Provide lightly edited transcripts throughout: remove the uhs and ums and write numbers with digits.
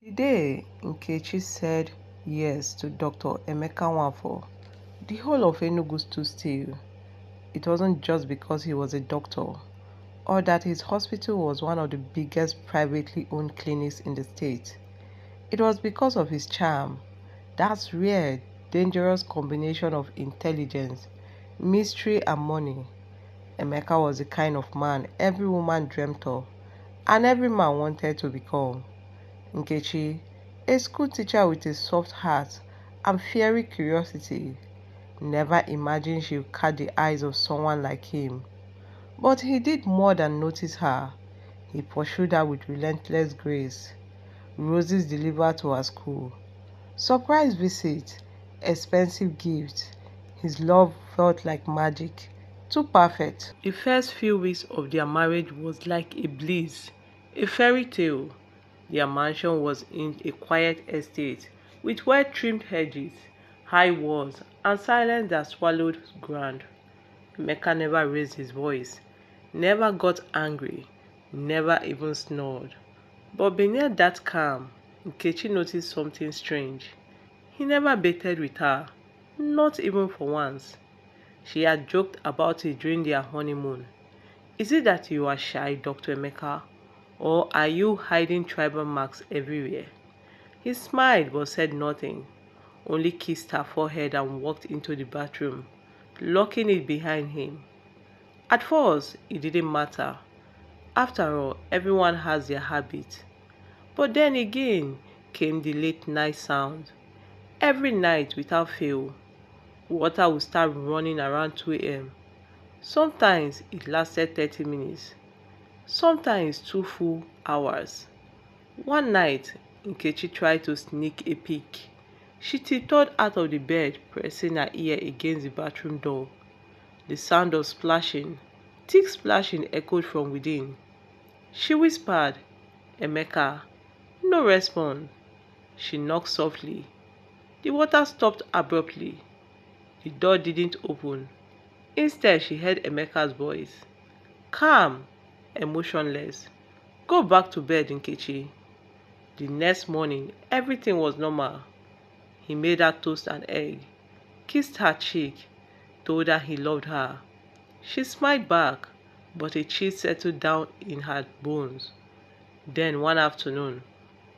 The day Nkechi said yes to Dr. Emeka Nwafọ, the whole of Enugu stood still. It wasn't just because he was a doctor, or that his hospital was one of the biggest privately owned clinics in the state. It was because of his charm, that rare, dangerous combination of intelligence, mystery, and money. Emeka was the kind of man every woman dreamt of, and every man wanted to become. Nkechi, a school teacher with a soft heart and fiery curiosity, never imagined she would catch the eyes of someone like him. But he did more than notice her. He pursued her with relentless grace. Roses delivered to her school. Surprise visits, expensive gifts. His love felt like magic. Too perfect. The first few weeks of their marriage was like a bliss, a fairy tale. Their mansion was in a quiet estate with well-trimmed hedges, high walls, and silence that swallowed ground. Emeka never raised his voice, never got angry, never even snored. But beneath that calm, Nkechi noticed something strange. He never baited with her, not even for once. She had joked about it during their honeymoon. Is it that you are shy, Dr. Emeka? Or are you hiding tribal marks everywhere? He smiled but said nothing, only kissed her forehead and walked into the bathroom, locking it behind him. At first, it didn't matter. After all, everyone has their habits. But then again came the late night sound. Every night without fail, water would start running around 2 a.m. Sometimes it lasted 30 minutes, sometimes 2 full hours. One night, Nkechi tried to sneak a peek. She tiptoed out of the bed, pressing her ear against the bathroom door. The sound of splashing, thick splashing echoed from within. She whispered, "Emeka." No response. She knocked softly. The water stopped abruptly. The door didn't open. Instead, she heard Emeka's voice. Calm, emotionless. Go back to bed, Nkechi. The next morning, everything was normal. He made her toast and egg, kissed her cheek, told her he loved her. She smiled back, but a chill settled down in her bones. Then one afternoon,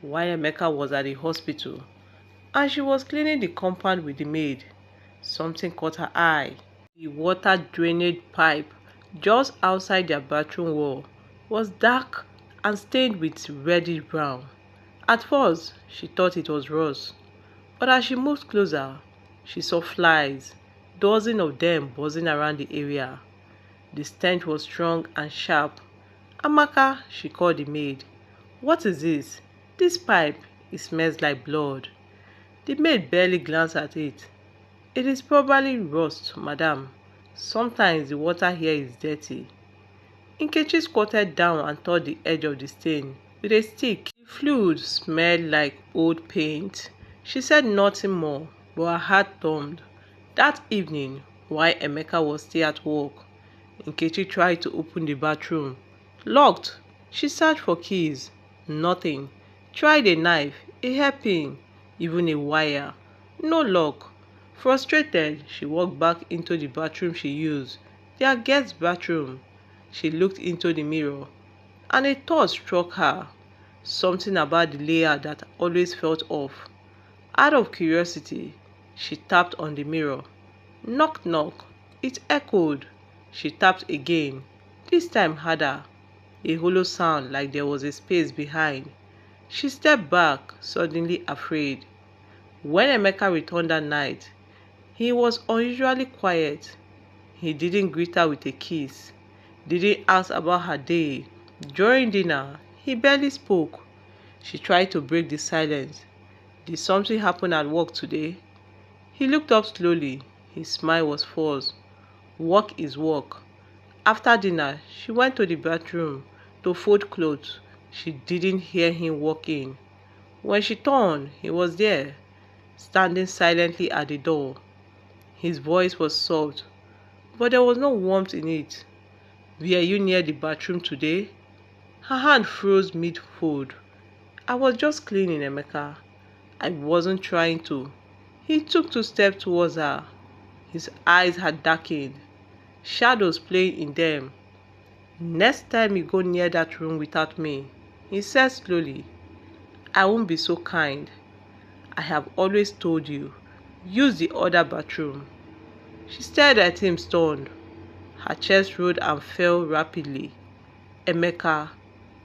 while Emeka was at the hospital, and she was cleaning the compound with the maid, something caught her eye. The water drainage pipe just outside their bathroom wall was dark and stained with reddish brown. At first, she thought it was rust, but as she moved closer, she saw flies, dozens of them buzzing around the area. The stench was strong and sharp. "Amaka," she called the maid. "What is this? This pipe, it smells like blood." The maid barely glanced at it. "It is probably rust, madam. Sometimes the water here is dirty." Nkechi squatted down and touched the edge of the stain with a stick. The fluid smelled like old paint. She said nothing more, but her heart thumped. That evening, while Emeka was still at work, Nkechi tried to open the bathroom. Locked. She searched for keys. Nothing. Tried a knife, a hairpin, even a wire. No luck. Frustrated, she walked back into the bathroom she used, their guest bathroom. She looked into the mirror, and a thought struck her. Something about the layout that always felt off. Out of curiosity, she tapped on the mirror. Knock, knock. It echoed. She tapped again, this time harder. A hollow sound like there was a space behind. She stepped back, suddenly afraid. When Emeka returned that night, he was unusually quiet. He didn't greet her with a kiss, didn't ask about her day. During dinner, he barely spoke. She tried to break the silence. "Did something happen at work today?" He looked up slowly. His smile was forced. Work is work. After dinner, she went to the bathroom to fold clothes. She didn't hear him walk in. When she turned, he was there, standing silently at the door. His voice was soft, but there was no warmth in it. "Were you near the bathroom today?" Her hand froze mid-fold. I was just cleaning, Emeka. I wasn't trying to. He took 2 steps towards her. His eyes had darkened, shadows playing in them. Next time you go near that room without me, he said slowly, I won't be so kind. I have always told you, use the other bathroom. She stared at him stunned. Her chest rose and fell rapidly. Emeka,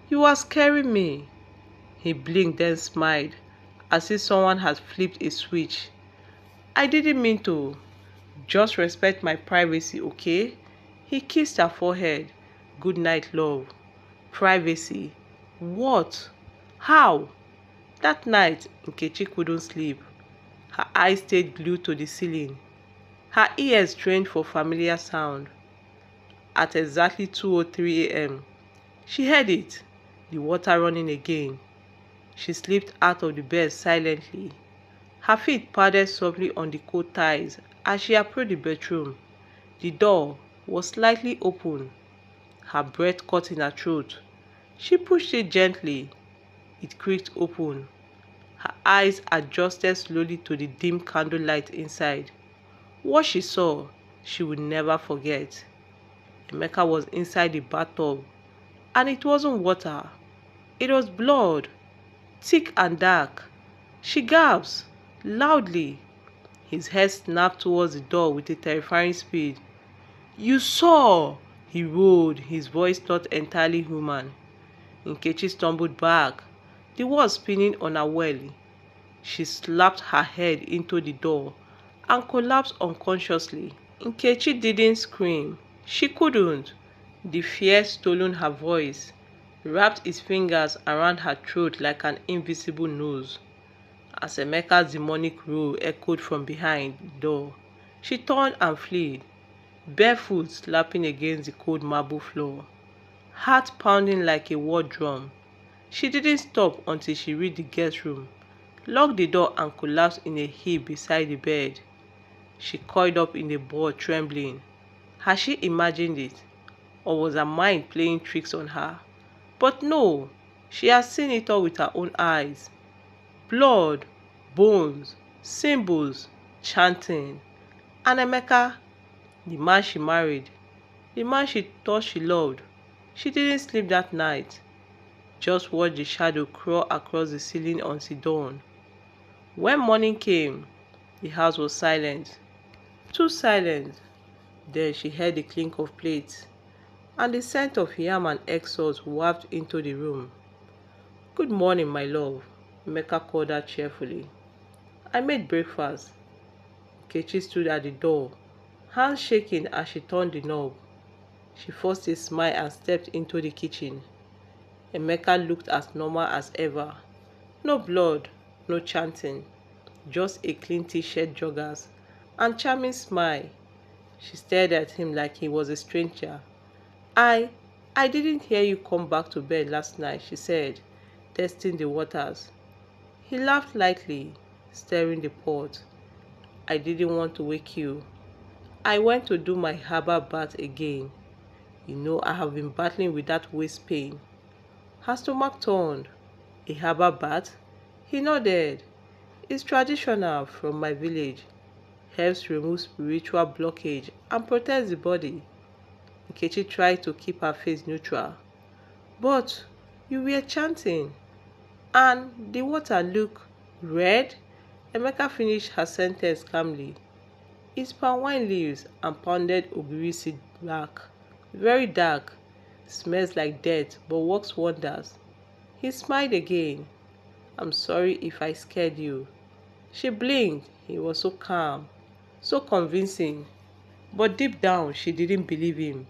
you are scaring me. He blinked then smiled, as if someone had flipped a switch. I didn't mean to. Just respect my privacy, okay? He kissed her forehead. Good night, love. Privacy. What? How? That night, Nkechi couldn't sleep. Her eyes stayed glued to the ceiling. Her ears trained for familiar sound. At exactly 2:03 a.m., she heard it, the water running again. She slipped out of the bed silently. Her feet padded softly on the cold tiles as she approached the bedroom. The door was slightly open. Her breath caught in her throat. She pushed it gently. It creaked open. Her eyes adjusted slowly to the dim candlelight inside. What she saw, she would never forget. Emeka was inside the bathtub, and it wasn't water. It was blood, thick and dark. She gasped loudly. His head snapped towards the door with a terrifying speed. You saw! He roared, his voice not entirely human. Nkechi stumbled back, the words spinning unaware. She slapped her head into the door and collapsed unconsciously. Nkechi didn't scream. She couldn't. The fear stolen her voice, wrapped his fingers around her throat like an invisible nose. As Emeka's demonic roar echoed from behind the door, she turned and fled, barefoot slapping against the cold marble floor, heart pounding like a war drum. She didn't stop until she reached the guest room, locked the door and collapsed in a heap beside the bed. She coiled up in a ball, trembling. Had she imagined it? Or was her mind playing tricks on her? But no, she had seen it all with her own eyes. Blood, bones, symbols, chanting. And Emeka, the man she married, the man she thought she loved, she didn't sleep that night. Just watched the shadow crawl across the ceiling until dawn. When morning came, the house was silent. Too silent. Then she heard the clink of plates, and the scent of yam and egg sauce wafted into the room. Good morning, my love, Emeka called her cheerfully. I made breakfast. Nkechi stood at the door, hands shaking as she turned the knob. She forced a smile and stepped into the kitchen. Emeka looked as normal as ever. No blood, no chanting, just a clean t-shirt, joggers, and charming smile. She stared at him like he was a stranger. I didn't hear you come back to bed last night, she said, testing the waters. He laughed lightly, stirring the pot. I didn't want to wake you. I went to do my herbal bath again. You know I have been battling with that waist pain. Her stomach turned. A herbal bath? He nodded. It's traditional from my village. Helps remove spiritual blockage and protects the body. Nkechi tried to keep her face neutral. But you were chanting, and the water looked red. Emeka finished her sentence calmly. It's palm wine leaves and pounded ogiri seed bark. Very dark, smells like death but works wonders. He smiled again. I'm sorry if I scared you. She blinked. He was so calm, so convincing. But deep down, she didn't believe him.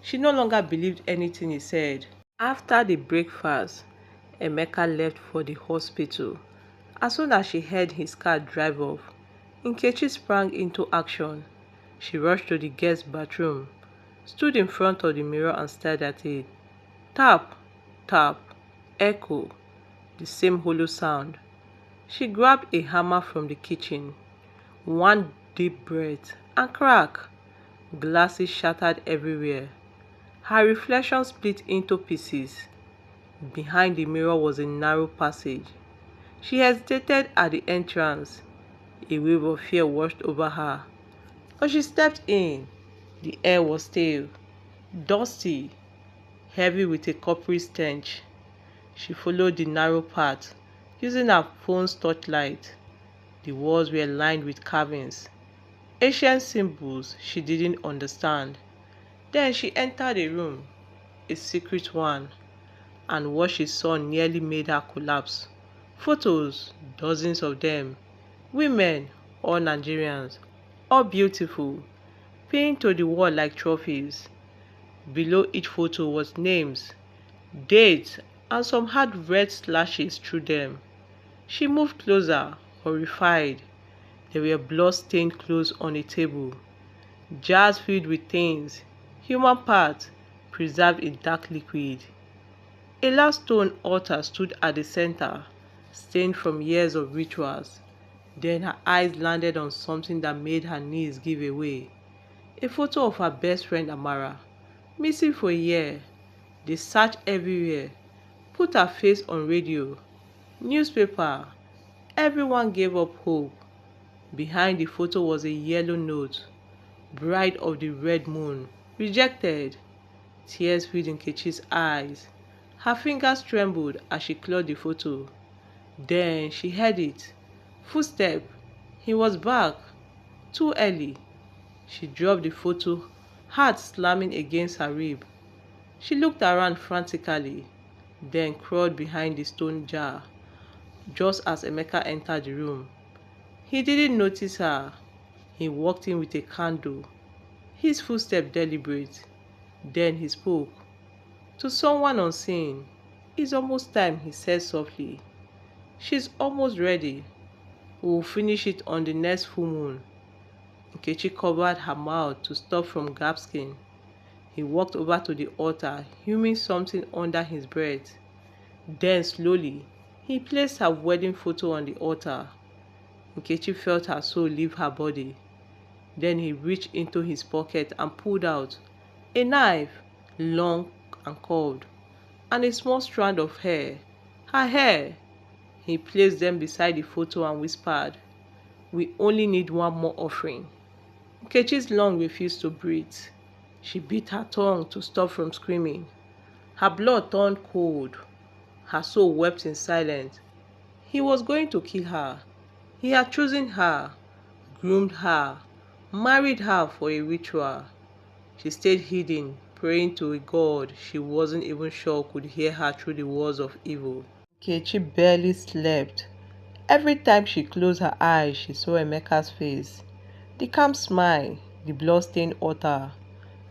She no longer believed anything he said. After the breakfast, Emeka left for the hospital. As soon as she heard his car drive off, Nkechi sprang into action. She rushed to the guest bathroom, stood in front of the mirror and stared at it. Tap, tap, echo, the same hollow sound. She grabbed a hammer from the kitchen. One deep breath, and crack. Glasses shattered everywhere. Her reflection split into pieces. Behind the mirror was a narrow passage. She hesitated at the entrance. A wave of fear washed over her. But she stepped in. The air was stale, dusty, heavy with a coppery stench. She followed the narrow path, using her phone's torchlight. The walls were lined with carvings, ancient symbols she didn't understand. Then she entered a room, a secret one, and what she saw nearly made her collapse. Photos, dozens of them, women, all Nigerians, all beautiful, pinned to the wall like trophies. Below each photo was names, dates, and some had red slashes through them. She moved closer, horrified. There were blood-stained clothes on a table, jars filled with things, human parts, preserved in dark liquid. A large stone altar stood at the center, stained from years of rituals. Then her eyes landed on something that made her knees give away. A photo of her best friend Amara, missing for a year. They searched everywhere, put her face on radio, newspaper. Everyone gave up hope. Behind the photo was a yellow note, bride of the red moon, rejected. Tears filled Nkechi's eyes. Her fingers trembled as she clawed the photo. Then she heard it. Footstep. He was back. Too early. She dropped the photo, heart slamming against her rib. She looked around frantically, then crawled behind the stone jar, just as Emeka entered the room. He didn't notice her. He walked in with a candle, his footstep deliberate. Then he spoke. To someone unseen. It's almost time, he said softly. She's almost ready. We'll finish it on the next full moon. Nkechi covered her mouth to stop from gasping. He walked over to the altar, humming something under his breath. Then slowly, he placed her wedding photo on the altar. Nkechi felt her soul leave her body. Then he reached into his pocket and pulled out a knife, long and curved, and a small strand of hair. Her hair! He placed them beside the photo and whispered, "We only need one more offering." Nkechi's lungs refused to breathe. She bit her tongue to stop from screaming. Her blood turned cold. Her soul wept in silence. He was going to kill her. He had chosen her, groomed her, married her for a ritual. She stayed hidden, praying to a God she wasn't even sure could hear her through the walls of evil. Nkechi barely slept. Every time she closed her eyes, she saw Emeka's face. The calm smile, the blood-stained altar,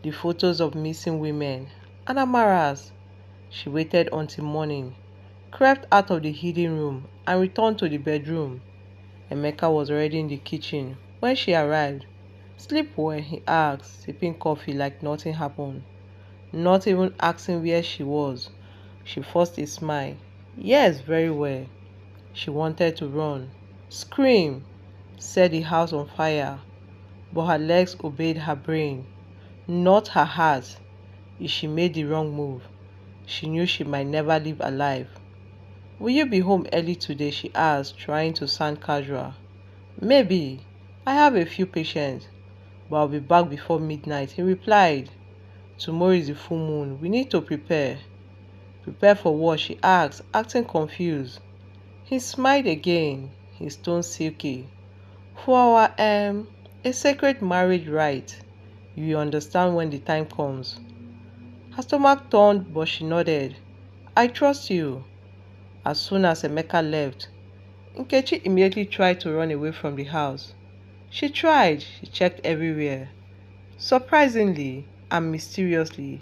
the photos of missing women, and Amara's. She waited until morning, crept out of the hidden room, and returned to the bedroom. Emeka was already in the kitchen when she arrived. Sleep well, he asked, sipping coffee like nothing happened. Not even asking where she was. She forced a smile. Yes, very well. She wanted to run, scream, set the house on fire. But her legs obeyed her brain, not her heart. If she made the wrong move, she knew she might never live alive. Will you be home early today? She asked, trying to sound casual. Maybe. I have a few patients, but I'll be back before midnight, he replied. Tomorrow is the full moon. We need to prepare. Prepare for what? She asked, acting confused. He smiled again, his tone silky. For our, a sacred marriage rite. You will understand when the time comes. Her stomach turned, but she nodded. I trust you. As soon as Emeka left, Nkechi immediately tried to run away from the house. She tried, she checked everywhere. Surprisingly and mysteriously,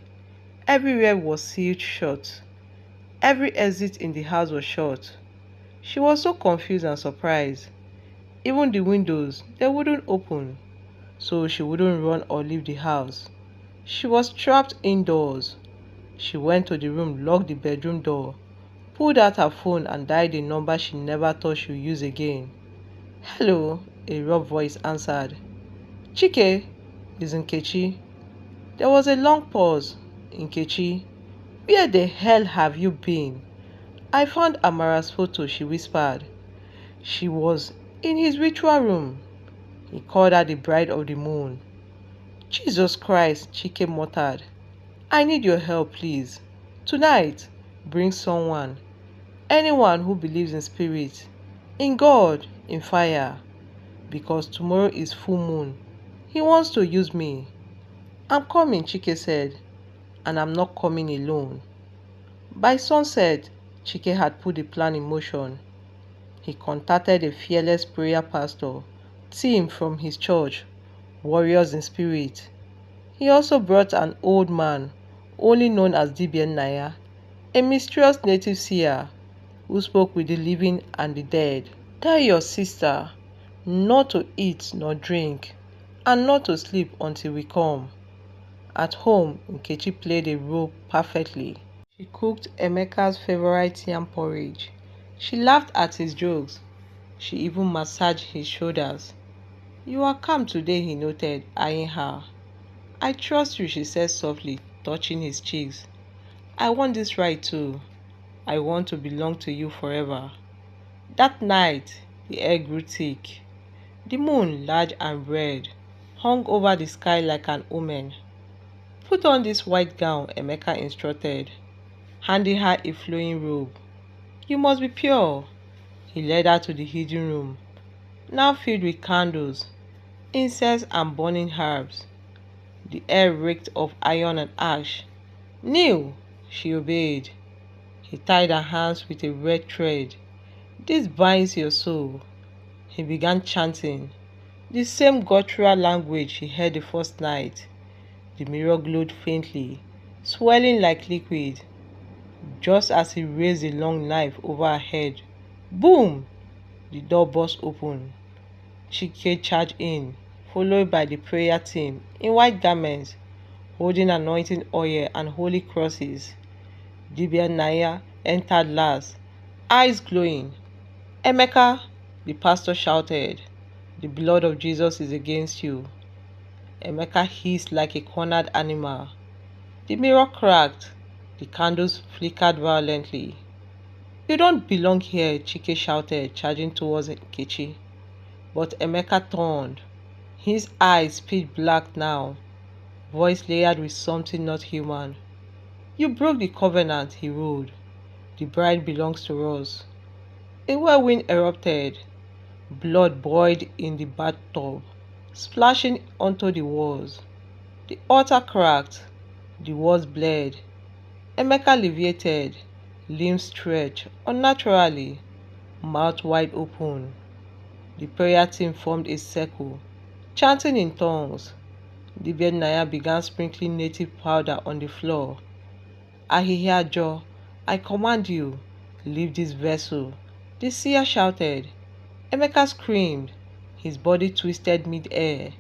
everywhere was sealed shut. Every exit in the house was shut. She was so confused and surprised. Even the windows, they wouldn't open, so she wouldn't run or leave the house. She was trapped indoors. She went to the room, locked the bedroom door, pulled out her phone and dialed a number she never thought she would use again. Hello, a rough voice answered. Chike, is Nkechi. There was a long pause. Nkechi, Where the hell have you been? I found Amara's photo, she whispered. She was in his ritual room. He called her the bride of the moon. Jesus Christ, Chike muttered. I need your help, please. Tonight, bring someone. Anyone who believes in spirit, in God, in fire. Because tomorrow is full moon. He wants to use me. I'm coming, Chike said, and I'm not coming alone. By sunset, Chike had put the plan in motion. He contacted a fearless prayer pastor, Tim from his church, Warriors in Spirit. He also brought an old man, only known as Dibien Naya, a mysterious native seer who spoke with the living and the dead. Tell your sister not to eat nor drink, and not to sleep until we come. At home, Nkechi played a role perfectly. She cooked Emeka's favorite yam porridge. She laughed at his jokes. She even massaged his shoulders. You are calm today, he noted, eyeing her. I trust you, she said softly, touching his cheeks. I want this right too. I want to belong to you forever. That night, the air grew thick. The moon, large and red, hung over the sky like an omen. Put on this white gown, Emeka instructed, handing her a flowing robe. You must be pure. He led her to the hidden room, now filled with candles, incense and burning herbs. The air reeked of iron and ash. Kneel, she obeyed. He tied her hands with a red thread. This binds your soul. He began chanting, the same guttural language he heard the first night. The mirror glowed faintly, swelling like liquid. Just as he raised the long knife over her head, boom! The door burst open. Chike charged in, followed by the prayer team in white garments, holding anointing oil and holy crosses. Dibia Naya entered last, eyes glowing. Emeka, the pastor shouted, the blood of Jesus is against you. Emeka hissed like a cornered animal. The mirror cracked. The candles flickered violently. You don't belong here, Chike shouted, charging towards Nkechi. But Emeka turned. His eyes pitch black now, voice layered with something not human. You broke the covenant, he roared. The bride belongs to us. A whirlwind erupted. Blood boiled in the bathtub, splashing onto the walls. The altar cracked. The walls bled. Emeka alleviated, limbs stretched unnaturally, mouth wide open. The prayer team formed a circle, chanting in tongues. Dibia Naya began sprinkling native powder on the floor. Ahihiajo, I command you, leave this vessel. The seer shouted. Emeka screamed. His body twisted mid-air.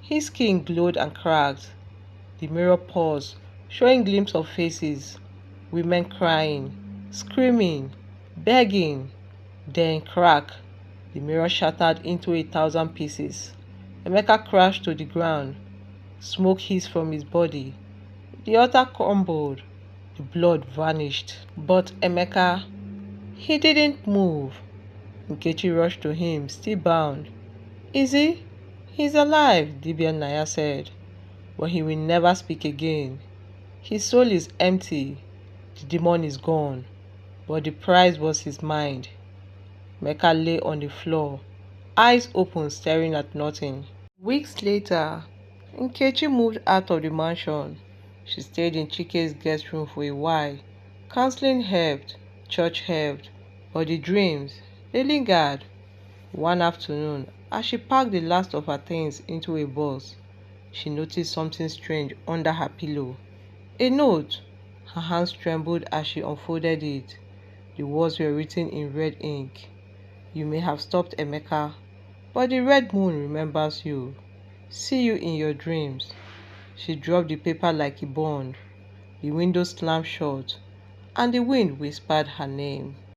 His skin glowed and cracked. The mirror paused, showing glimpses of faces. Women crying, screaming, begging. Then crack. The mirror shattered into 1,000 pieces. Emeka crashed to the ground. Smoke hissed from his body. The altar crumbled. The blood vanished. But Emeka, he didn't move. Nkechi rushed to him, still bound. Is he? He's alive, Dibia Naya said. But he will never speak again. His soul is empty. The demon is gone. But the prize was his mind. Emeka lay on the floor, eyes open, staring at nothing. Weeks later, Nkechi moved out of the mansion. She stayed in Chike's guest room for a while. Counseling helped, church helped, but the dreams, they lingered. One afternoon, as she packed the last of her things into a box, she noticed something strange under her pillow. A note. Her hands trembled as she unfolded it. The words were written in red ink. You may have stopped Emeka, but the red moon remembers you. See you in your dreams. She dropped the paper like a bond. The window slammed shut, and the wind whispered her name.